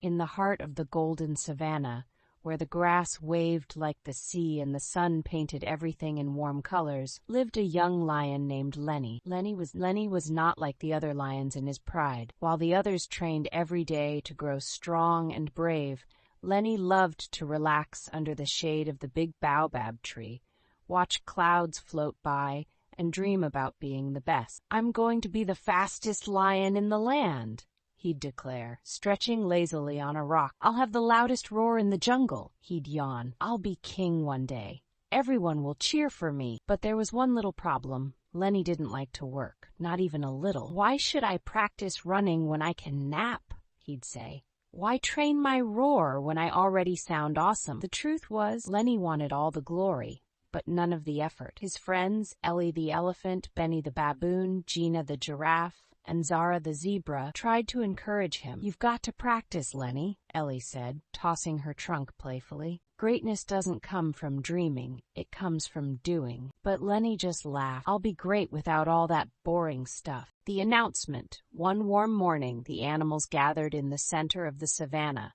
In the heart of the golden savanna, where the grass waved like the sea and the sun painted everything in warm colors, lived a young lion named Lenny. Lenny was not like the other lions in his pride. While the others trained every day to grow strong and brave, Lenny loved to relax under the shade of the big baobab tree, watch clouds float by, and dream about being the best. "I'm going to be the fastest lion in the land," he'd declare, stretching lazily on a rock. "I'll have the loudest roar in the jungle," he'd yawn. "I'll be king one day. Everyone will cheer for me." But there was one little problem. Lenny didn't like to work, not even a little. "Why should I practice running when I can nap?" he'd say. "Why train my roar when I already sound awesome?" The truth was, Lenny wanted all the glory, but none of the effort. His friends, Ellie the elephant, Benny the baboon, Gina the giraffe, and Zara the zebra, tried to encourage him. "You've got to practice, Lenny," Ellie said, tossing her trunk playfully. "Greatness doesn't come from dreaming, it comes from doing." But Lenny just laughed. "I'll be great without all that boring stuff." The announcement. One warm morning, the animals gathered in the center of the savannah.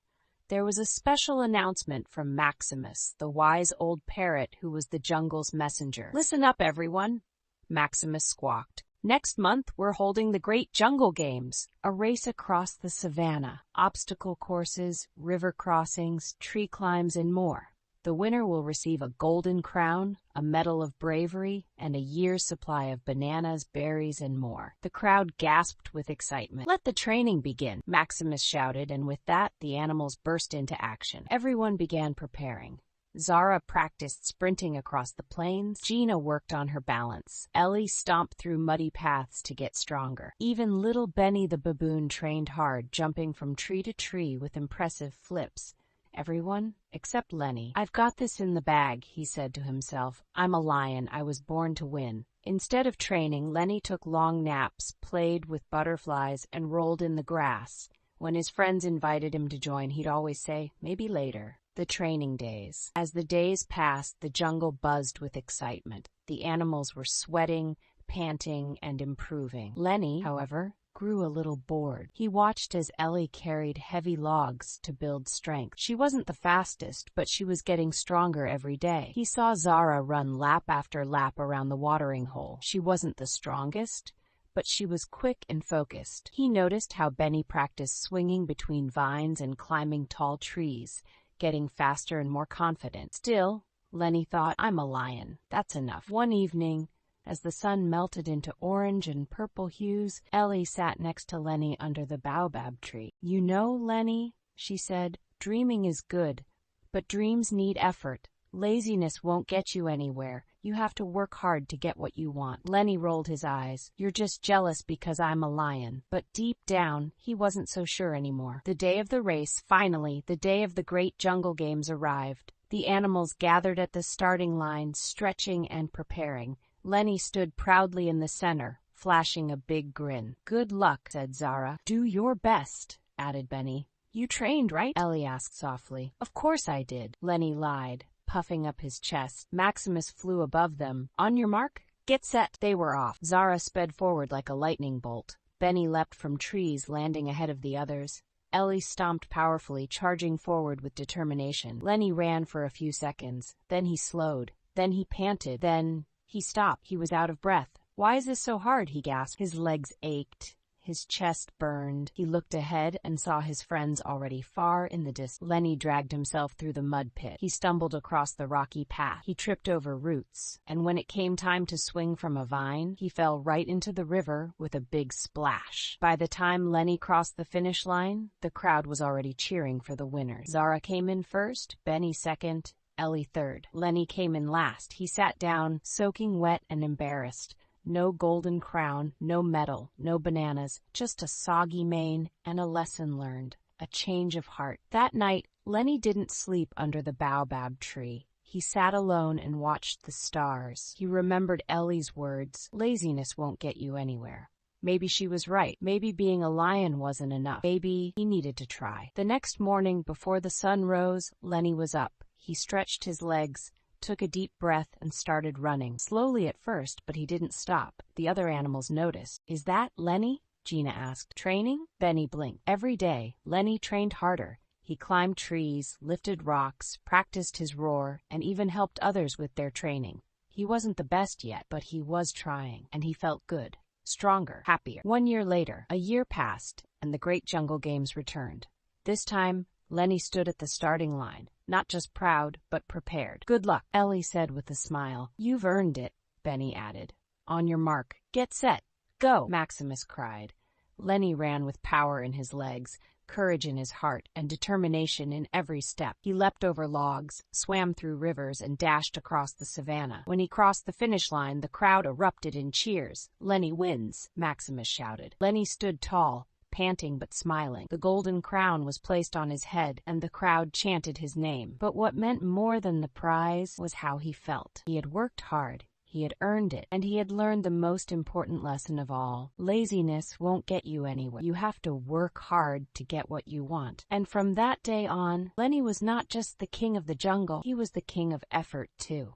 There was a special announcement from Maximus, the wise old parrot who was the jungle's messenger. "Listen up, everyone," Maximus squawked. "Next month, we're holding the Great Jungle Games, a race across the savannah. Obstacle courses, river crossings, tree climbs, and more. The winner will receive a golden crown, a medal of bravery, and a year's supply of bananas, berries, and more." The crowd gasped with excitement. "Let the training begin," Maximus shouted, and with that, the animals burst into action. Everyone began preparing. Zara practiced sprinting across the plains. Gina worked on her balance. Ellie stomped through muddy paths to get stronger. Even little Benny the baboon trained hard, jumping from tree to tree with impressive flips. Everyone, except Lenny. "I've got this in the bag," he said to himself. "I'm a lion. I was born to win." Instead of training, Lenny took long naps, played with butterflies, and rolled in the grass. When his friends invited him to join, he'd always say, "Maybe later." The training days. As the days passed, the jungle buzzed with excitement. The animals were sweating, panting, and improving. Lenny, however, grew a little bored. He watched as Ellie carried heavy logs to build strength. She wasn't the fastest, but she was getting stronger every day. He saw Zara run lap after lap around the watering hole. She wasn't the strongest, but she was quick and focused. He noticed how Benny practiced swinging between vines and climbing tall trees, getting faster and more confident. Still, Lenny thought, "I'm a lion. That's enough." One evening, as the sun melted into orange and purple hues, Ellie sat next to Lenny under the baobab tree. "You know, Lenny," she said, "dreaming is good, but dreams need effort. Laziness won't get you anywhere. You have to work hard to get what you want." Lenny rolled his eyes. "You're just jealous because I'm a lion." But deep down, he wasn't so sure anymore. The day of the race, finally, the day of the Great Jungle Games arrived. The animals gathered at the starting line, stretching and preparing. Lenny stood proudly in the center, flashing a big grin. "Good luck," said Zara. "Do your best," added Benny. "You trained, right?" Ellie asked softly. "Of course I did," Lenny lied, puffing up his chest. Maximus flew above them. "On your mark, get set." They were off. Zara sped forward like a lightning bolt. Benny leapt from trees, landing ahead of the others. Ellie stomped powerfully, charging forward with determination. Lenny ran for a few seconds. Then he slowed. Then he panted. Then he stopped. He was out of breath. "Why is this so hard?" he gasped. His legs ached. His chest burned. He looked ahead and saw his friends already far in the distance. Lenny dragged himself through the mud pit. He stumbled across the rocky path. He tripped over roots. And when it came time to swing from a vine, he fell right into the river with a big splash. By the time Lenny crossed the finish line, the crowd was already cheering for the winners. Zara came in first, Benny second, Ellie third. Lenny came in last. He sat down, soaking wet and embarrassed. No golden crown, no medal, no bananas, just a soggy mane and a lesson learned, a change of heart. That night, Lenny didn't sleep under the baobab tree. He sat alone and watched the stars. He remembered Ellie's words, "Laziness won't get you anywhere." Maybe she was right. Maybe being a lion wasn't enough. Maybe he needed to try. The next morning, before the sun rose, Lenny was up. He stretched his legs, took a deep breath, and started running. Slowly at first, but he didn't stop. The other animals noticed. "Is that Lenny?" Gina asked. Training? Benny blinked. Every day, Lenny trained harder. He climbed trees, lifted rocks, practiced his roar, and even helped others with their training. He wasn't the best yet, but he was trying, and he felt good, stronger, happier. 1 year later, a year passed, and the Great Jungle Games returned. This time, Lenny stood at the starting line, not just proud, but prepared. Good luck, Ellie said with a smile. You've earned it, Benny added. On your mark, get set, go, Maximus cried. Lenny ran with power in his legs, courage in his heart, and determination in every step. He leapt over logs, swam through rivers, and dashed across the savannah. When he crossed the finish line, the crowd erupted in cheers. Lenny wins, Maximus shouted. Lenny stood tall, panting but smiling. The golden crown was placed on his head, and the crowd chanted his name. But what meant more than the prize was how he felt. He had worked hard. He had earned it, and he had learned the most important lesson of all. Laziness won't get you anywhere. You have to work hard to get what you want. And from that day on, Lenny was not just the king of the jungle, he was the king of effort too.